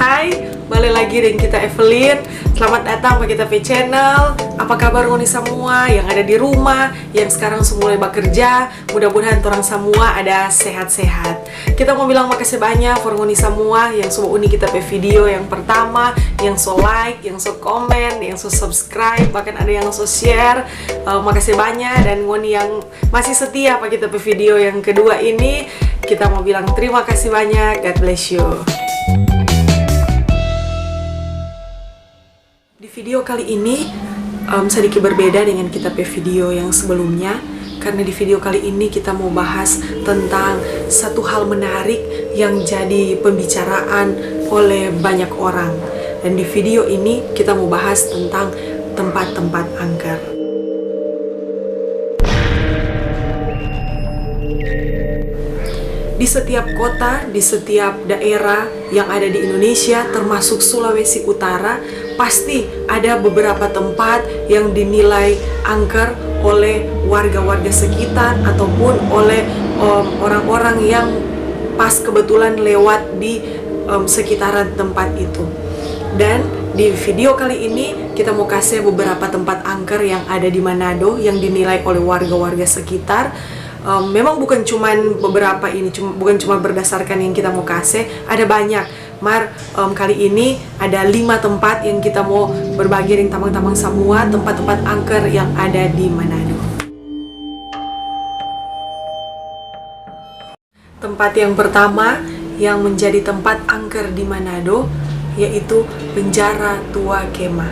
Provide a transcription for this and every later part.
Hai, balik lagi dengan kita Evelyn. Selamat datang ke kita channel. Apa kabar ngoni semua yang ada di rumah, yang sekarang semula bekerja? Mudah-mudahan orang semua ada sehat-sehat. Kita mau bilang makasih banyak for ngoni semua yang semua uni kita video yang pertama, yang so like, yang so komen, yang so subscribe, bahkan ada yang so share. Makasih banyak, dan ngoni yang masih setia pada kita video yang kedua ini, kita mau bilang terima kasih banyak. God bless you. Di video kali ini sedikit berbeda dengan kita video yang sebelumnya, karena di video kali ini kita mau bahas tentang satu hal menarik yang jadi pembicaraan oleh banyak orang. Dan di video ini kita mau bahas tentang tempat-tempat angker. Di setiap kota, di setiap daerah yang ada di Indonesia, termasuk Sulawesi Utara, pasti ada beberapa tempat yang dinilai angker oleh warga-warga sekitar ataupun oleh orang-orang yang pas kebetulan lewat di sekitaran tempat itu. Dan di video kali ini kita mau kasih beberapa tempat angker yang ada di Manado yang dinilai oleh warga-warga sekitar. Memang bukan cuma beberapa ini, bukan cuma berdasarkan yang kita mau kasih, ada banyak. Kali ini ada 5 tempat yang kita mau berbagi dengan tamang-tamang semua, tempat-tempat angker yang ada di Manado. Tempat yang pertama yang menjadi tempat angker di Manado yaitu Penjara Tua Kema.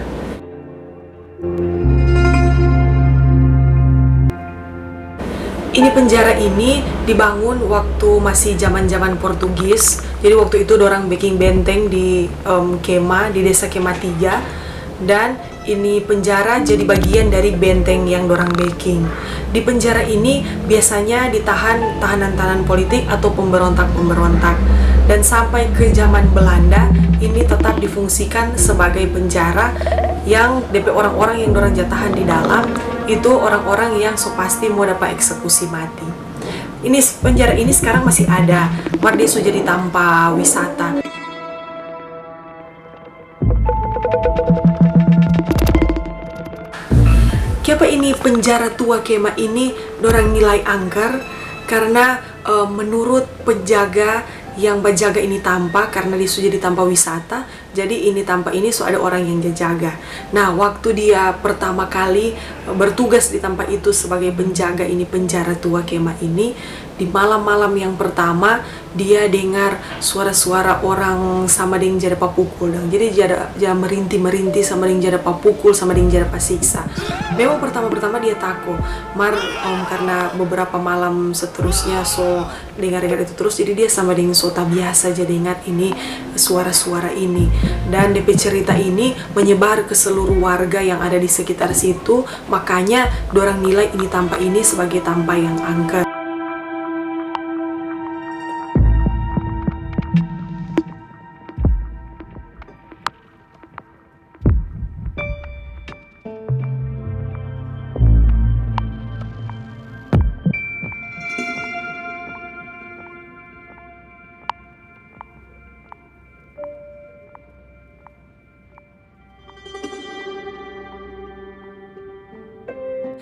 Ini penjara ini dibangun waktu masih zaman-zaman Portugis. Jadi waktu itu dorang bikin benteng di Kema, di desa Kema 3. Dan ini penjara jadi bagian dari benteng yang dorang bikin. Di penjara ini biasanya ditahan tahanan-tahanan politik atau pemberontak-pemberontak. Dan sampai ke zaman Belanda, ini tetap difungsikan sebagai penjara yang DP orang-orang yang dorang jatahan di dalam itu orang-orang yang so pasti mau dapat eksekusi mati. Ini penjara ini sekarang masih ada, dia sudah jadi tanpa wisata. Kenapa ini Penjara Tua Kema ini dorang nilai angker? Karena menurut penjaga yang berjaga ini tanpa, karena dia sudah ditampa wisata, jadi ini tanpa ini so ada orang yang jaga. Nah, waktu dia pertama kali bertugas di tempat itu sebagai penjaga ini Penjara Tua Kema ini, di malam-malam yang pertama dia dengar suara-suara orang sama dengan jada papukul. Jadi jada merintih-merintih sama dengan jada papukul sama dengan jada pasiksa. Memang pertama-pertama dia takut, karena beberapa malam seterusnya so dengar-dengar itu terus, jadi dia sama dengan sota biasa jadi ingat ini suara-suara ini. Dan DP cerita ini menyebar ke seluruh warga yang ada di sekitar situ, makanya dorang nilai ini tanpa ini sebagai tanpa yang angker.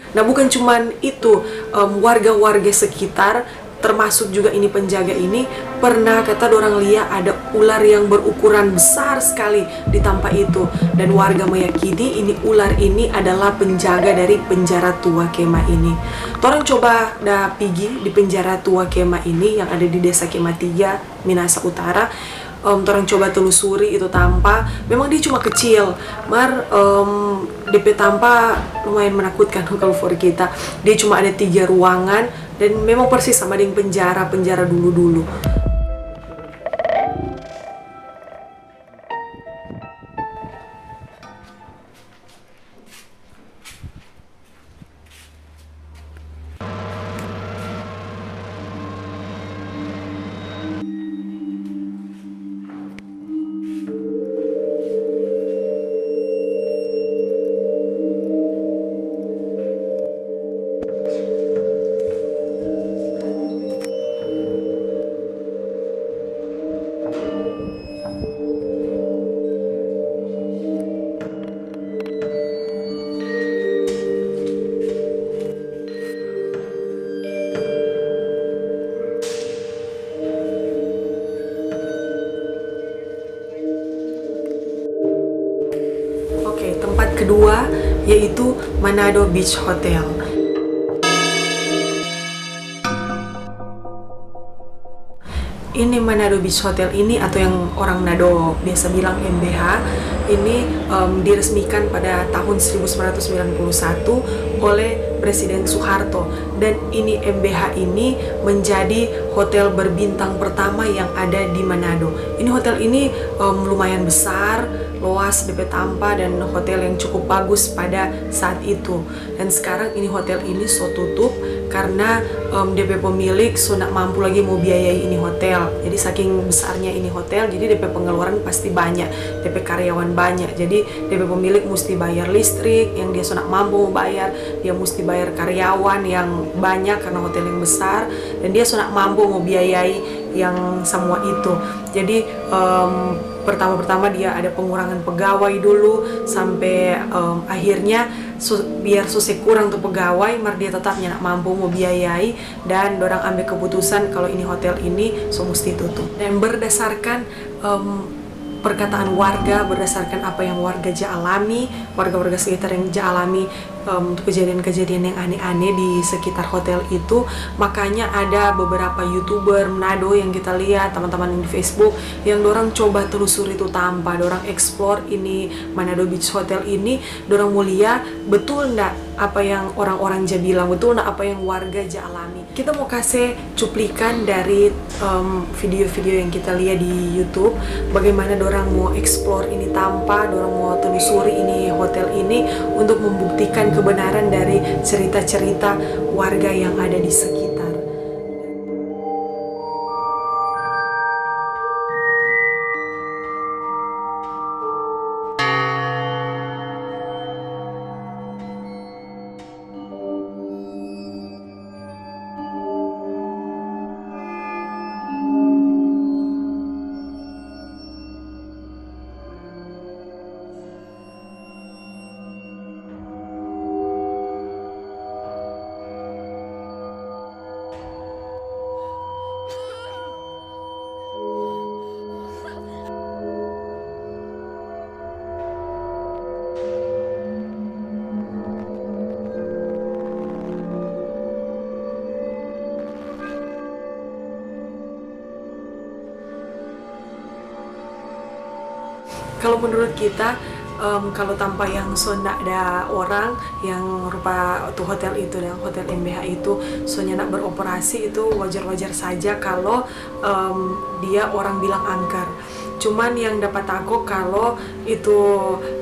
Nah, bukan cuman itu, warga-warga sekitar termasuk juga ini penjaga ini pernah kata dorang lihat ada ular yang berukuran besar sekali di tempat itu, dan warga meyakini ini ular ini adalah penjaga dari Penjara Tua Kema ini. Orang coba pergi di Penjara Tua Kema ini yang ada di desa Kema 3, Minahasa Utara. Orang coba telusuri itu tanpa, memang dia cuma kecil, DP tanpa lumayan menakutkan kalau for kita. Dia cuma ada 3 ruangan dan memang persis sama dengan penjara dulu-dulu. kedua yaitu Manado Beach Hotel. Ini Manado Beach Hotel ini, atau yang orang Manado biasa bilang MBH, ini diresmikan pada tahun 1991 oleh Presiden Soeharto, dan ini MBH ini menjadi hotel berbintang pertama yang ada di Manado. Ini hotel ini lumayan besar, luas, DP Tampa, dan hotel yang cukup bagus pada saat itu. Dan sekarang ini hotel ini so tutup karena DP pemilik sudah mampu lagi mau biayai ini hotel. Jadi saking besarnya ini hotel, jadi DP pengeluaran pasti banyak, DP karyawan banyak. Jadi DP pemilik mesti bayar listrik yang dia sudah mampu mau bayar, dia mesti bayar karyawan yang banyak karena hotel yang besar, dan dia sudah mampu mau biayai yang semua itu. Jadi pertama-pertama dia ada pengurangan pegawai dulu sampai akhirnya biar susah kurang tuh pegawai, mar dia tetapnya nak mampu mau biayai, dan dorang ambil keputusan kalau ini hotel ini so mesti tutup. Dan berdasarkan perkataan warga, berdasarkan apa yang warga alami, warga-warga sekitar yang alami untuk kejadian-kejadian yang aneh-aneh di sekitar hotel itu, makanya ada beberapa YouTuber Manado yang kita lihat, teman-teman di Facebook, yang dorang coba telusuri itu tanpa, dorang explore ini Manado Beach Hotel ini, dorang mau lihat betul ndak apa yang orang-orang bilang, betul ndak apa yang warga alami. Kita mau kasih cuplikan dari video-video yang kita lihat di YouTube, bagaimana dorang mau explore ini tanpa, dorang mau telusuri ini hotel ini untuk membuktikan kebenaran dari cerita-cerita warga yang ada di sekitar. Kalau menurut kita, kalau tanpa yang sondak ada orang yang rupa tuh hotel itu, dan hotel MBH itu soalnya nak beroperasi, itu wajar-wajar saja kalau dia orang bilang angker. Cuman yang dapat aku kalau itu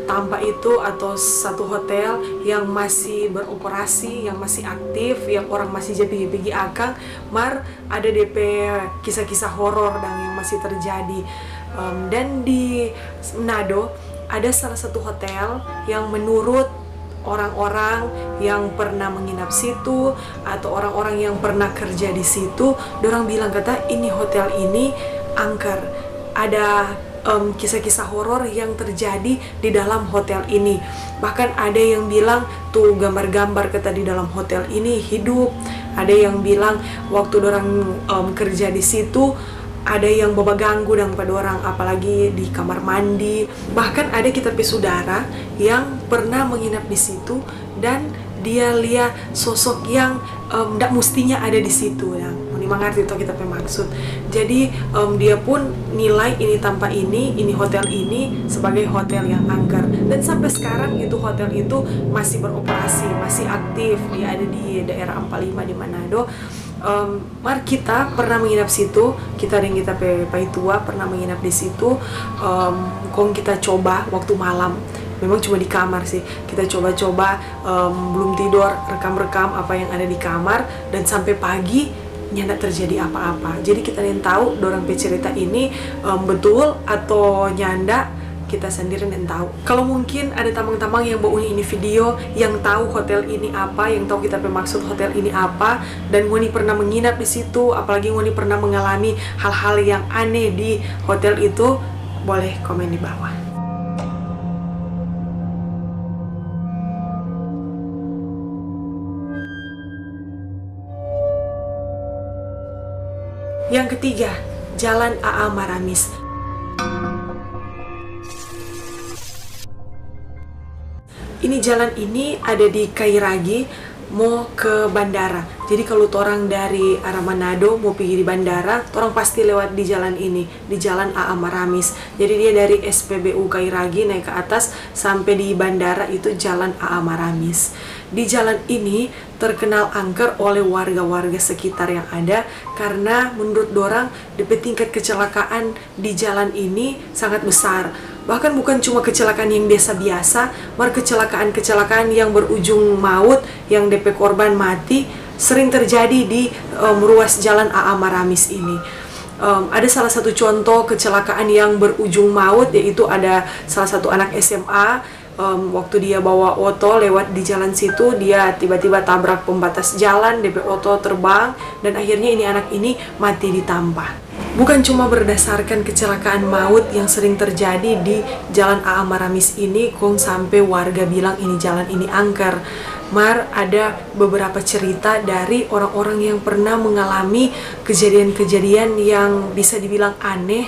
tanpa itu atau satu hotel yang masih beroperasi, yang masih aktif, yang orang masih jadi akang, mar ada DP kisah-kisah horor dan yang masih terjadi. Dan di Manado ada salah satu hotel yang menurut orang-orang yang pernah menginap situ atau orang-orang yang pernah kerja di situ, dorang bilang kata ini hotel ini angker. Ada kisah-kisah horor yang terjadi di dalam hotel ini. Bahkan ada yang bilang tuh gambar-gambar kata di dalam hotel ini hidup. Ada yang bilang waktu dorang kerja di situ ada yang bawa ganggu dan pada orang, apalagi di kamar mandi. Bahkan ada kita punya saudara yang pernah menginap di situ dan dia lihat sosok yang tidak mestinya ada di situ. Yang mengerti itu kita punya maksud. Jadi dia pun nilai ini tanpa ini hotel ini sebagai hotel yang angker. Dan sampai sekarang itu hotel itu masih beroperasi, masih aktif. Dia ada di daerah 45 di Manado. Mar kita pernah menginap situ, kita dan kita Paitua pernah menginap di situ. Kong kita coba waktu malam, memang cuma di kamar sih, kita coba-coba belum tidur, rekam-rekam apa yang ada di kamar, dan sampai pagi nyanda terjadi apa-apa. Jadi kita yang tahu dorang cerita ini betul atau nyanda, kita sendiri yang tahu. Kalau mungkin ada tamang-tamang yang bawa ini video, yang tahu hotel ini apa, yang tahu kita bermaksud hotel ini apa, dan Wani pernah menginap di situ, apalagi Wani pernah mengalami hal-hal yang aneh di hotel itu, boleh komen di bawah. Yang ketiga, Jalan AA Maramis. Ini jalan ini ada di Kairagi mau ke bandara. Jadi kalau orang dari arah Manado mau pergi di bandara, orang pasti lewat di jalan ini, di jalan AA Maramis. Jadi dia dari SPBU Kairagi naik ke atas sampai di bandara itu jalan AA Maramis. Di jalan ini terkenal angker oleh warga-warga sekitar yang ada karena menurut dorang tingkat kecelakaan di jalan ini sangat besar. Bahkan bukan cuma kecelakaan yang biasa-biasa, malah kecelakaan-kecelakaan yang berujung maut, yang DP korban mati, sering terjadi di ruas jalan AA Maramis ini. Ada salah satu contoh kecelakaan yang berujung maut, yaitu ada salah satu anak SMA, waktu dia bawa oto lewat di jalan situ, dia tiba-tiba tabrak pembatas jalan, DP oto terbang, dan akhirnya ini anak ini mati ditampah. Bukan cuma berdasarkan kecelakaan maut yang sering terjadi di jalan AA Maramis ini, kong sampai warga bilang ini jalan ini angker. Mar, ada beberapa cerita dari orang-orang yang pernah mengalami kejadian-kejadian yang bisa dibilang aneh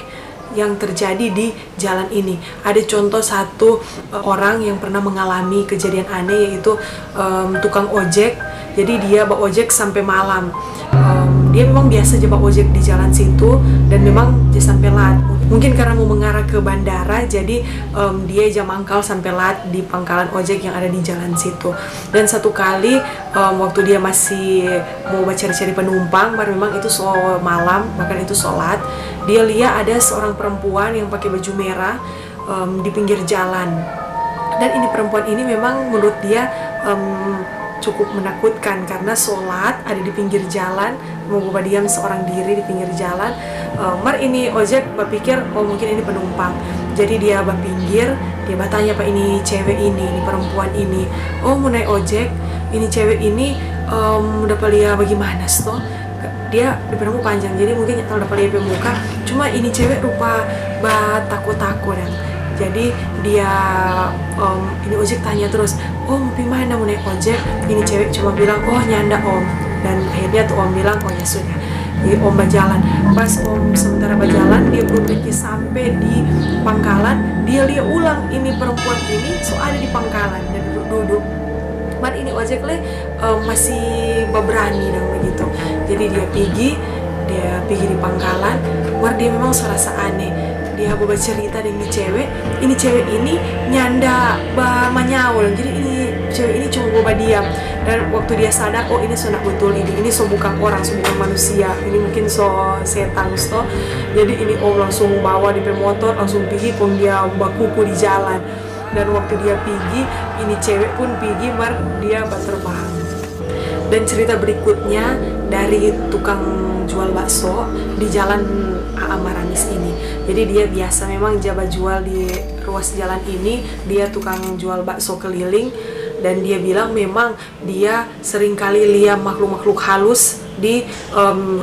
yang terjadi di jalan ini. Ada contoh satu orang yang pernah mengalami kejadian aneh, yaitu tukang ojek. Jadi dia bawa ojek sampai malam. Dia memang biasa aja bawa ojek di jalan situ, dan memang dia sampai lat. Mungkin karena mau mengarah ke bandara, jadi dia jam mangkal sampai lat di pangkalan ojek yang ada di jalan situ. Dan satu kali waktu dia masih mau cari-cari penumpang, memang itu malam, bahkan itu sholat, dia lihat ada seorang perempuan yang pakai baju merah di pinggir jalan. Dan ini perempuan ini memang menurut dia cukup menakutkan karena sholat ada di pinggir jalan, mau diam seorang diri di pinggir jalan. Mar ini ojek berpikir, oh mungkin ini penumpang. Jadi dia berpinggir, dia bertanya, Pak, ini cewek ini perempuan ini, oh mau naik ojek, ini cewek ini dapat lihat bagaimana toh? Dia rambut panjang, jadi mungkin kalau dapat lihat muka, cuma ini cewek rupa takut-takut dan jadi dia ini ojek tanya terus, om gimana mau naik ojek? Ini cewek cuma bilang, oh nyanda om. Dan akhirnya tuh om bilang, oh ya sudah. Jadi om berjalan. Pas om sementara berjalan, dia belum pergi sampai di pangkalan, dia lihat ulang ini perempuan ini ada di pangkalan dan duduk. Mar ini ojek masih berani dan begitu. Jadi dia pergi di pangkalan. Mar dia memang serasa aneh. Dia bercerita dengan ini cewek ini nyanda menyaul, jadi ini cewek ini cuma boba diam. Dan waktu dia sadar, oh ini sudah betul, ini so bukan orang, so bukan manusia, ini mungkin so setan so. Jadi ini om langsung bawa di motor, langsung pergi, pun dia bakuku di jalan. Dan waktu dia pergi, ini cewek pun pergi, mar dia berterbang. Dan cerita berikutnya dari tukang jual bakso di jalan AA Maramis ini. Jadi dia biasa memang jabat jual di ruas jalan ini, dia tukang jual bakso keliling, dan dia bilang memang dia sering kali lihat makhluk-makhluk halus di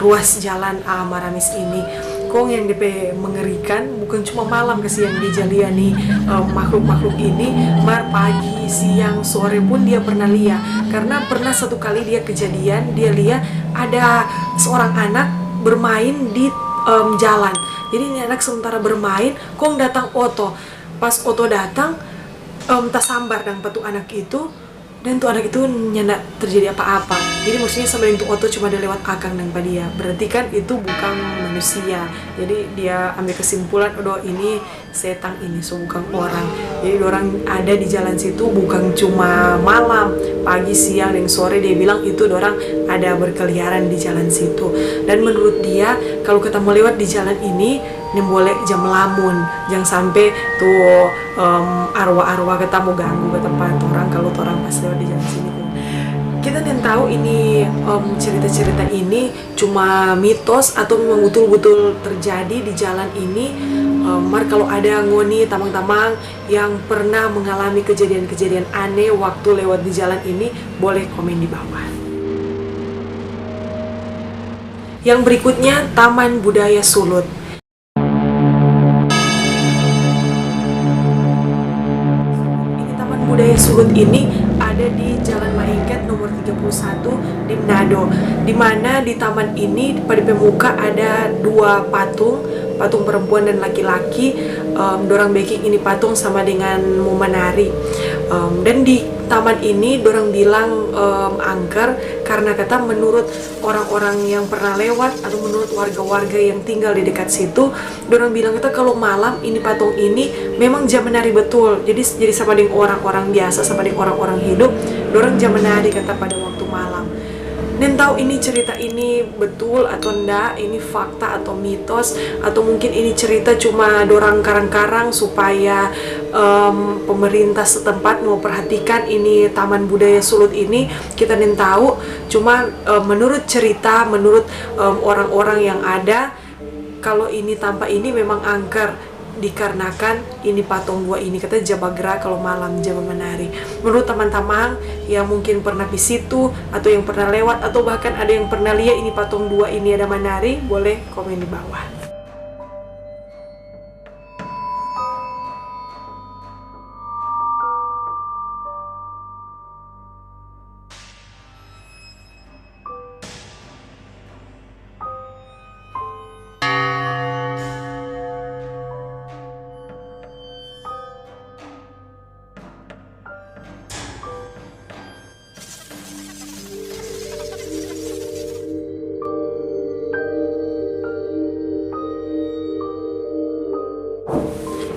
ruas jalan AA Maramis ini. Kong yang DP mengerikan bukan cuma malam ke siang dijaliani makhluk-makhluk ini, mar pagi, siang, sore pun dia pernah lihat. Karena pernah satu kali dia kejadian, dia lihat ada seorang anak bermain di jalan. Jadi ini anak sementara bermain, kong datang oto. Pas oto datang, sambar dan petu anak itu, dan tuh anak itu nyanda terjadi apa-apa. Jadi maksudnya sambil itu oto cuma dia lewat akang dan dia. Berarti kan itu bukan manusia. Jadi dia ambil kesimpulan, oh ini setan ini, so bukan orang. Jadi orang ada di jalan situ bukan cuma malam, pagi, siang, dan sore. Dia bilang itu orang ada berkeliaran di jalan situ. Dan menurut dia, kalau kita mau lewat di jalan ini boleh jam lamun, jangan sampai tuh arwah-arwah kita mau ganggu ke tempat orang kalau orang pas lewat di jalan sini. Kita dan tahu ini cerita-cerita ini cuma mitos atau memang betul-betul terjadi di jalan ini. Mar kalau ada ngoni tamang-tamang yang pernah mengalami kejadian-kejadian aneh waktu lewat di jalan ini, boleh komen di bawah. Yang berikutnya, Taman Budaya Sulut. Budaya Sulut ini ada di Jalan Maingket nomor 31 di Manado, di mana di taman ini pada pemuka ada dua patung patung perempuan dan laki-laki. Dorang baking ini patung sama dengan mau menari. Dan di taman ini dorang bilang angker karena kata menurut orang-orang yang pernah lewat atau menurut warga-warga yang tinggal di dekat situ, dorang bilang kata kalau malam ini patung ini memang jam menari betul. Jadi sama dengan orang-orang biasa, sama dengan orang-orang hidup, dorang jam menari kata pada waktu malam. Dan tahu ini cerita ini betul atau enggak, ini fakta atau mitos, atau mungkin ini cerita cuma dorang karang-karang supaya pemerintah setempat mau perhatikan ini Taman Budaya Sulut ini, kita nen tahu. Cuma menurut cerita, menurut orang-orang yang ada, kalau ini tanpa ini memang angker dikarenakan ini patung dua ini kata jabagra kalau malam jaba menari. Menurut teman-teman yang mungkin pernah di situ atau yang pernah lewat atau bahkan ada yang pernah lihat ini patung dua ini ada menari, boleh komen di bawah.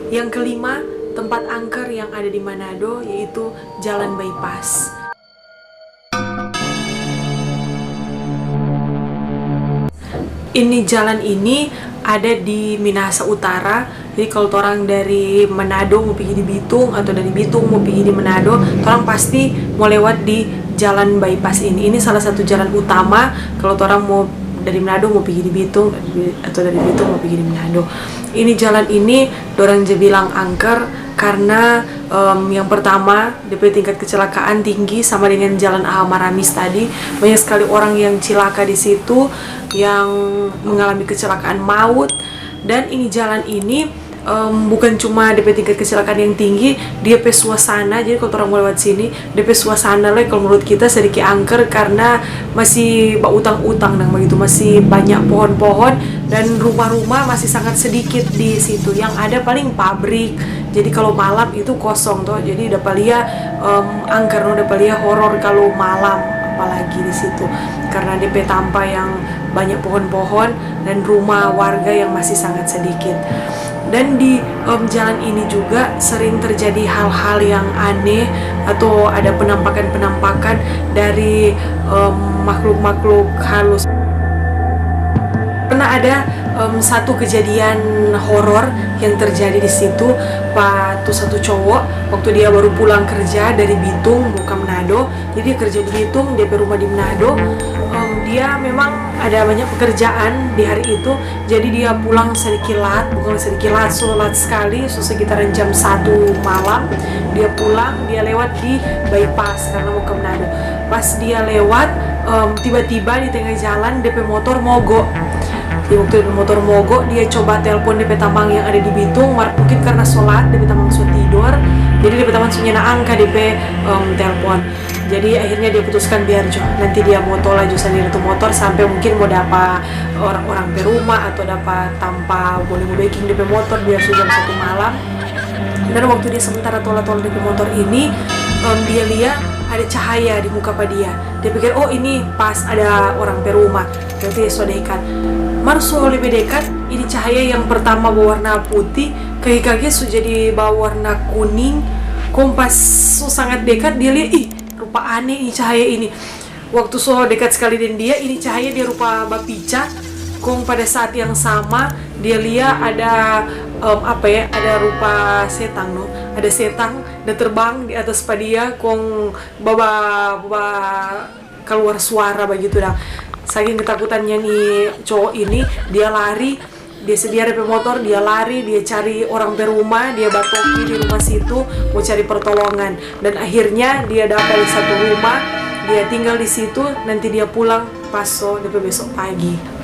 Yang kelima, tempat angker yang ada di Manado yaitu Jalan Bypass. Ini jalan ini ada di Minahasa Utara. Jadi kalau orang dari Manado mau pergi di Bitung atau dari Bitung mau pergi di Manado, orang pasti mau lewat di Jalan Bypass ini. Ini salah satu jalan utama kalau orang mau dari Manado mau pergi di Bitung atau dari Bitung mau pergi di Manado. Ini jalan ini dorang je bilang angker karena yang pertama DP tingkat kecelakaan tinggi sama dengan jalan Maramis tadi. Banyak sekali orang yang cilaka di situ, yang mengalami kecelakaan maut. Dan ini jalan ini bukan cuma DP tingkat kecelakaan yang tinggi, DP suasana. Jadi kalau orang mau lewat sini, DP suasana lah kalau menurut kita sedikit angker karena masih utang-utang dan begitu, masih banyak pohon-pohon dan rumah-rumah masih sangat sedikit di situ. Yang ada paling pabrik. Jadi kalau malam itu kosong tuh. Jadi dapat lihat angker, dapat lihat horor kalau malam apalagi di situ karena DP tanpa yang banyak pohon-pohon dan rumah warga yang masih sangat sedikit. Dan di jalan ini juga sering terjadi hal-hal yang aneh atau ada penampakan-penampakan dari makhluk-makhluk halus. Pernah ada satu kejadian horor yang terjadi di situ. Waktu satu cowok waktu dia baru pulang kerja dari Bitung mau ke Manado. Jadi dia kerja di Bitung, dia rumah di Manado. Dia memang ada banyak pekerjaan di hari itu, jadi dia pulang sedikit lat, bukan sedikit lat, lat sekali, sekitaran jam 1 malam. Dia pulang, dia lewat di bypass karena mau ke Manado. Pas dia lewat, tiba-tiba di tengah jalan DP motor mogok. Di waktu DP motor mogok, dia coba telepon DP tamang yang ada di Bitung, mungkin karena sholat, DP tamang sudah tidur, jadi DP tamang sudah angka DP telepon. Jadi akhirnya dia putuskan biar nanti dia motor laju sendiri itu motor sampai mungkin mau dapat orang-orang di rumah atau dapat tanpa boleh mau baking DP motor biar sudah jam 1 malam. Dan waktu dia sementara tolak-tolak DP motor ini, dia lihat ada cahaya di muka dia. Dia pikir oh ini pas ada orang di rumah. Berarti dia sudah dekat. Marso lebih dekat, ini cahaya yang pertama berwarna putih, kaki-kaki sudah jadi berwarna kuning. Kompas sangat dekat, dia lihat rupa aneh ini cahaya ini. Waktu so dekat sekali dengan dia, ini cahaya dia rupa bapica. Kong pada saat yang sama dia lihat ada ada rupa setan ada setan dan terbang di atas dia. Kong baba keluar suara begitu dah. Saking ketakutannya nih cowok ini, dia lari, dia sedia DP motor, dia lari, dia cari orang di rumah, dia batoki di rumah situ mau cari pertolongan. Dan akhirnya dia dapat di satu rumah, dia tinggal di situ, nanti dia pulang pas DP besok pagi.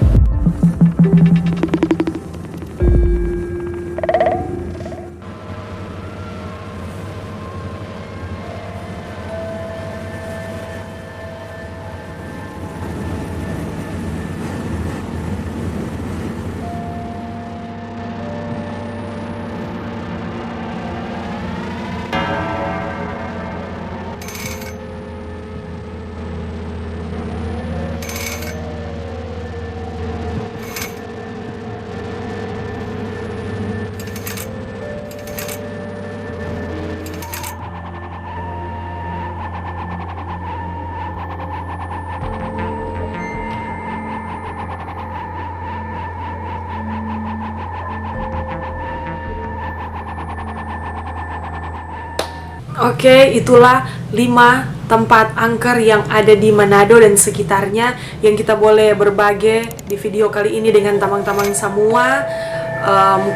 Oke, itulah 5 tempat angker yang ada di Manado dan sekitarnya yang kita boleh berbagi di video kali ini dengan teman-teman semua.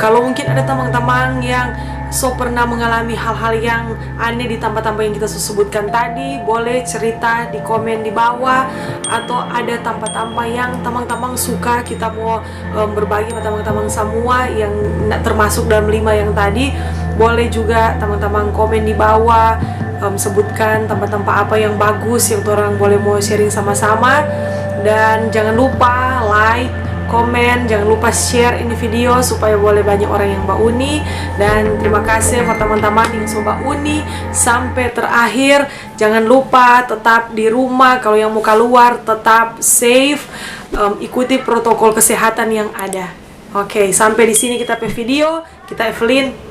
Kalau mungkin ada teman-teman yang pernah mengalami hal-hal yang aneh di tempat-tempat yang kita sebutkan tadi, boleh cerita di komen di bawah. Atau ada tempat-tempat yang teman-teman suka kita mau berbagi sama teman-teman semua yang termasuk dalam 5 yang tadi, boleh juga teman-teman komen di bawah, sebutkan tempat-tempat apa yang bagus yang orang boleh mau sharing sama-sama. Dan jangan lupa like, komen, jangan lupa share ini video supaya boleh banyak orang yang Mbak Uni. Dan terima kasih buat teman-teman yang Mbak Uni sampai terakhir. Jangan lupa tetap di rumah, kalau yang mau keluar tetap safe, ikuti protokol kesehatan yang ada. Oke, sampai di sini kita video. Kita Evelyn